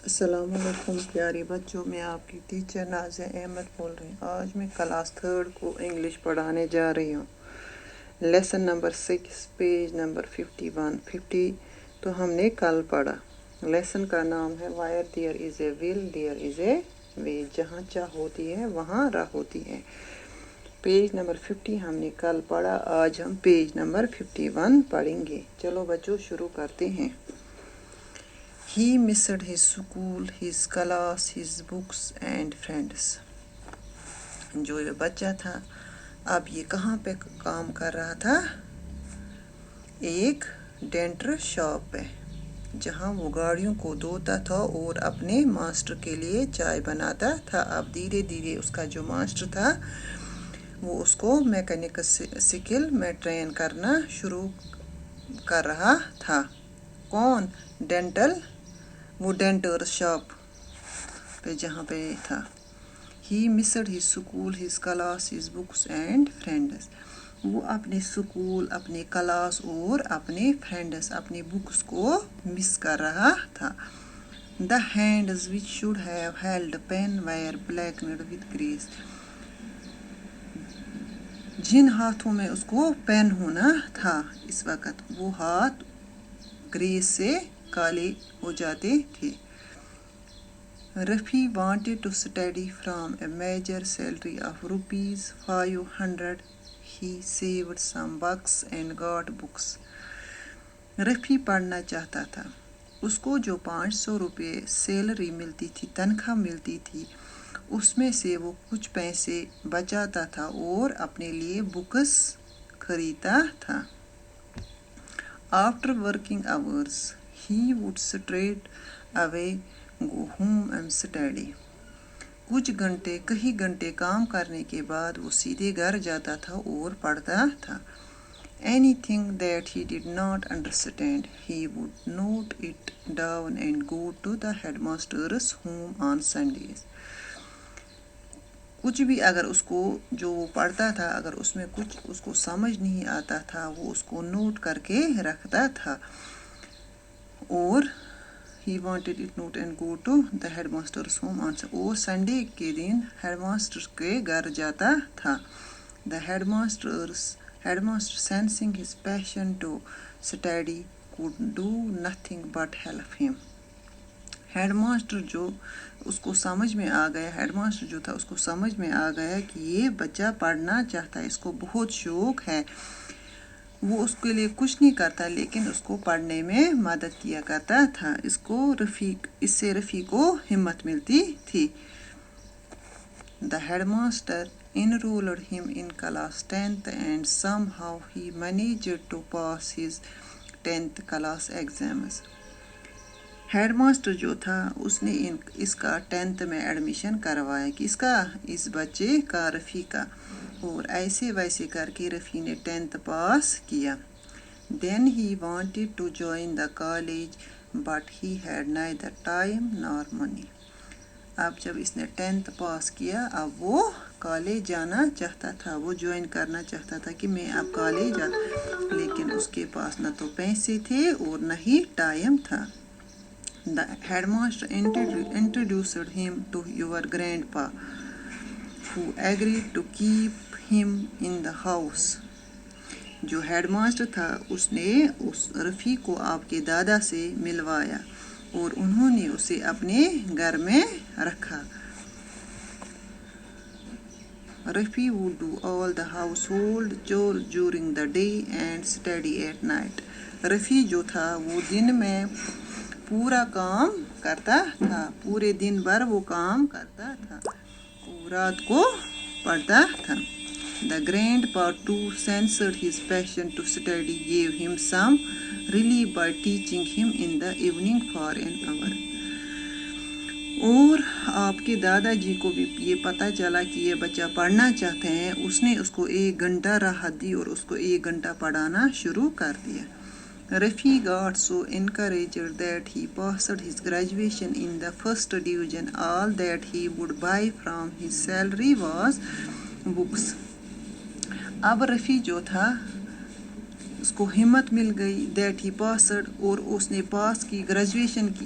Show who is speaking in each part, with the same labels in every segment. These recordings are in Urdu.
Speaker 1: السلام علیکم پیارے بچوں، میں آپ کی ٹیچر نازیہ احمد بول رہی ہوں۔ آج میں کلاس 3 کو انگلش پڑھانے جا رہی ہوں۔ لیسن نمبر 6 پیج نمبر 51 تو ہم نے کل پڑھا۔ لیسن کا نام ہے where there is a will there is a way, جہاں چاہ ہوتی ہے وہاں راہ ہوتی ہے۔ پیج نمبر 50 ہم نے کل پڑھا، آج ہم پیج نمبر 51 پڑھیں گے۔ چلو بچوں شروع کرتے ہیں۔ He missed his school, his class, his books and friends. جو یہ بچہ تھا اب یہ کہاں پہ کام کر رہا تھا؟ ایک ڈینٹر شاپ پہ، جہاں وہ گاڑیوں کو دھوتا تھا اور اپنے ماسٹر کے لیے چائے بناتا تھا۔ اب دھیرے دھیرے اس کا جو ماسٹر تھا وہ اس کو میکینک سکل میں ٹرین کرنا شروع کر رہا تھا۔ کون؟ وہ ڈینٹر شاپ پہ جہاں پہ تھا۔ He missed his school, his class, his books and friends. وہ اپنے سکول، اپنے کلاس اور اپنے فرینڈس، اپنے بکس کو مس کر رہا تھا۔ The hands which should have held pen were blackened with grease. جن ہاتھوں میں اس کو پین ہونا تھا اس وقت، وہ ہاتھ گریس سے کالے ہو جاتے تھے۔ Rafi wanted to study from a major salary of ₹500. He saved some bucks and got books. رفی پڑھنا چاہتا تھا۔ اس کو جو 500 روپے سیلری ملتی تھی، تنخواہ ملتی تھی، اس میں سے وہ کچھ پیسے بچاتا تھا اور اپنے لیے بکس خریدتا تھا۔ After working hours, he would straight away go home and study. کئی گھنٹے کام کرنے کے بعد وہ سیدھے گھر جاتا تھا اور پڑھتا تھا۔ Anything that he did not understand, he would note it down and go to the headmaster's home on Sundays. کچھ بھی اگر اس کو جو وہ پڑھتا تھا، اگر اس میں کچھ اس کو سمجھ نہیں آتا تھا، وہ اس کو نوٹ کر کے رکھتا تھا اور he wanted it note and go to the headmaster's home on Sunday. اور سنڈے کے دن ہیڈ ماسٹر کے گھر جاتا تھا۔ The headmaster sensing his passion to study could do nothing but help him. Head master جو اس کو سمجھ میں آ گیا، ہیڈ ماسٹر جو تھا اس کو سمجھ میں آ گیا کہ یہ بچہ پڑھنا چاہتا ہے، اس کو بہت شوق ہے، وہ اس کے لیے کچھ نہیں کرتا لیکن اس کو پڑھنے میں مدد کیا کرتا تھا۔ اس سے رفیع کو ہمت ملتی تھی۔ The headmaster enrolled him in class 10th and somehow he managed to pass his 10th class exams. Head master جو تھا اس نے اس کا 10th میں ایڈمیشن کروایا، کس کا؟ اس بچے کا، رفیع کا، اور ایسے ویسے کر کے رفیع نے 10th پاس کیا۔ Then he wanted to join the college but he had neither time nor money. اب جب اس نے 10th پاس کیا، اب وہ کالج جانا چاہتا تھا، وہ جوائن کرنا چاہتا تھا کہ میں اب کالج جاتا، لیکن اس کے پاس نہ تو پیسے تھے اور نہ ہی ٹائم تھا۔ The headmaster introduced him to your grandpa, who agreed to keep him in the house. جو ہیڈ ماسٹر تھا اس نے اس رفیع کو آپ کے دادا سے ملوایا اور انہوں نے اسے اپنے گھر میں رکھا۔ Rafi would do all the household chores during the day and study at night. Rafi جو تھا وہ دن میں پورا کام کرتا تھا، پورے دن بھر وہ کام کرتا تھا اور رات کو پڑھتا تھا۔ The grandpa too sensed his passion to study, gave him some relief by teaching him in the evening for an hour. اور آپ کے دادا جی کو بھی یہ پتہ چلا کہ یہ بچہ پڑھنا چاہتے ہیں، اس نے اس کو 1 گھنٹہ راحت دی اور اس کو 1 گھنٹہ پڑھانا شروع کر دیا۔ Rafi got so encouraged that he passed his graduation in the first division. All that he would buy from his salary was books. اب رفیع جو تھا اس کو ہمت مل گئی، that he passed، اور اس نے پاس کی، گریجویشن کی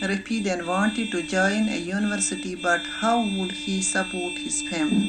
Speaker 1: Rafi then wanted to join a university but how would he support his family.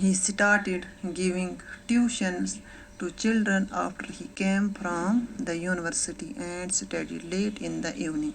Speaker 1: He started giving tuitions to children after he came from the university and studied late in the evening.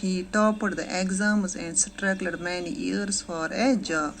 Speaker 1: He topped the exams and struggled many years for a job.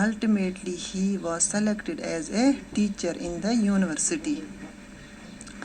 Speaker 1: Ultimately he was selected as a teacher in the university.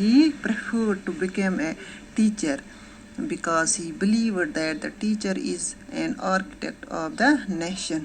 Speaker 1: He preferred to become a teacher because he believed that the teacher is an architect of the nation.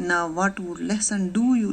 Speaker 1: Now what would lesson do you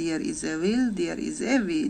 Speaker 1: there is a will there is a way.